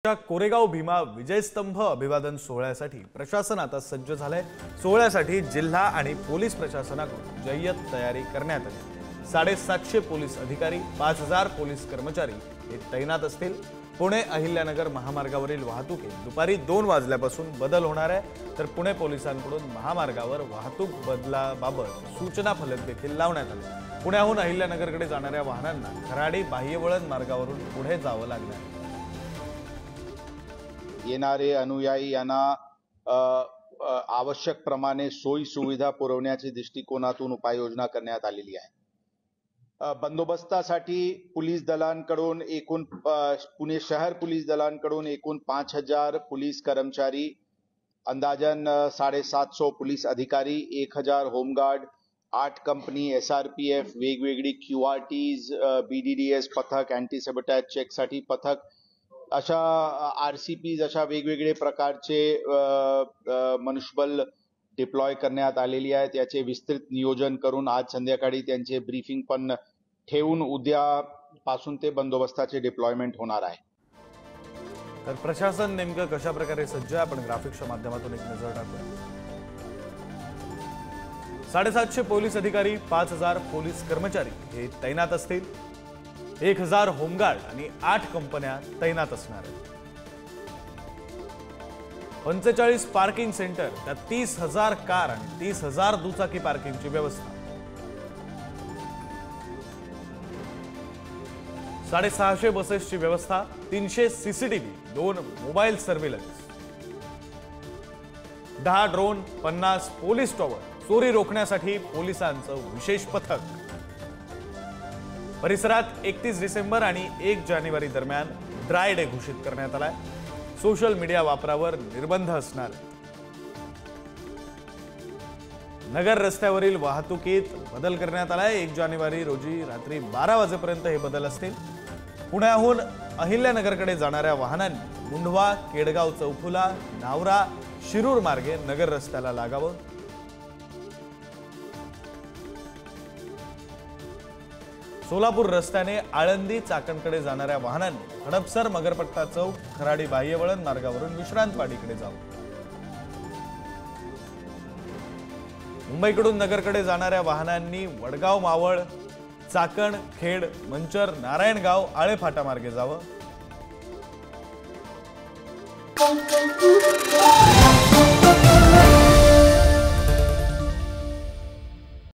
कोरेगाव भीमा विजयस्तंभ अभिवादन सोहळ्यासाठी प्रशासन आता सज्ज झालंय। सोहळ्यासाठी जिल्हा आणि पोलीस प्रशासनाकडून जय्यत तयारी करण्यात आली। 750 पोलीस अधिकारी, 5000 पोलीस कर्मचारी हे तैनात असतील। पुणे अहिल्यानगर महामार्गावरील वाहतुकीत दुपारी 2 वाजल्यापासून बदल होणार आहे, तर पुणे पोलिसांकडून महामार्गावर वाहतूक बदलाबाबत सूचना फलक देखील लावण्यात आले। पुण्याहून अहिल्यानगरकडे जाणाऱ्या वाहनांना खराडी बाह्यवळण मार्गावरून पुढे जावं लागणार आहे। येणारे अनुयायी यांना आवश्यक प्रमाणे सोयी सुविधा पुरवण्याच्या दृष्टिकोनातून उपाययोजना करण्यात आलेली आहे। बंदोबस्तासाठी पोलीस दलांकडून एकूण पुणे शहर पोलीस दलांकडून एकूण 5000 पोलीस कर्मचारी, अंदाजन 750 पोलीस अधिकारी, 1000 होमगार्ड, 8 कंपनी SRPF, वेगवेगळी QRTs, BDDS पथक, अँटी सबटाज चेकसाठी पथक, अशा RCPs, अशा वेगवेगळे प्रकारचे मनुष्यबळ डिप्लॉय करण्यात आलेली आहे। त्याचे विस्तृत नियोजन करून आज संध्याकाळी त्यांचे ब्रीफिंग पण ठेवून उद्यापासून ते बंदोबस्ताचे डिप्लॉयमेंट होणार आहे। तर प्रशासन नेमकं कशा प्रकारे सज्ज आहे, आपण ग्राफिक्सच्या माध्यमातून एक नजर टाकूया। 750 पोलीस अधिकारी, 5000 पोलीस कर्मचारी हे तैनात असतील। 1000 होमगार्ड आणि 8 कंपन्या तैनात असणार आहेत। 45 पार्किंग सेंटर, त्यात 30,000 कार आणि 30,000 दुचाकी पार्किंगची व्यवस्था। 650 बसेसची व्यवस्था, 300 CCTV, 2 mobile surveillance, 10 drone, 50 police tower, चोरी रोखण्यासाठी पोलिसांचं विशेष पथक। परिसरात 31 डिसेंबर आणि 1 जानेवारी दरम्यान ड्राय डे घोषित करण्यात आलाय। सोशल मीडिया वापरावर निर्बंध असणार। नगर रस्त्यावरील वाहतुकीत बदल करण्यात आलाय। 1 जानेवारी रोजी रात्री 12 वाजेपर्यंत हे बदल असतील। पुण्याहून अहिल्यानगरकडे जाणाऱ्या वाहनांनी मुंढवा, केडगाव चौफुला, नावरा, शिरूर मार्गे नगर रस्त्याला लागावं। सोलापूर रस्त्याने आळंदी चाकणकडे जाणाऱ्या वाहनांनी हडपसर, मगरपट्टा चौक, खराडी बाह्यवळण मार्गावरून विश्रांतवाडीकडे जावं। मुंबईकडून नगरकडे जाणाऱ्या वाहनांनी वडगाव, मावळ, चाकण, खेड, मंचर, नारायणगाव, आळेफाटा मार्गे जावं।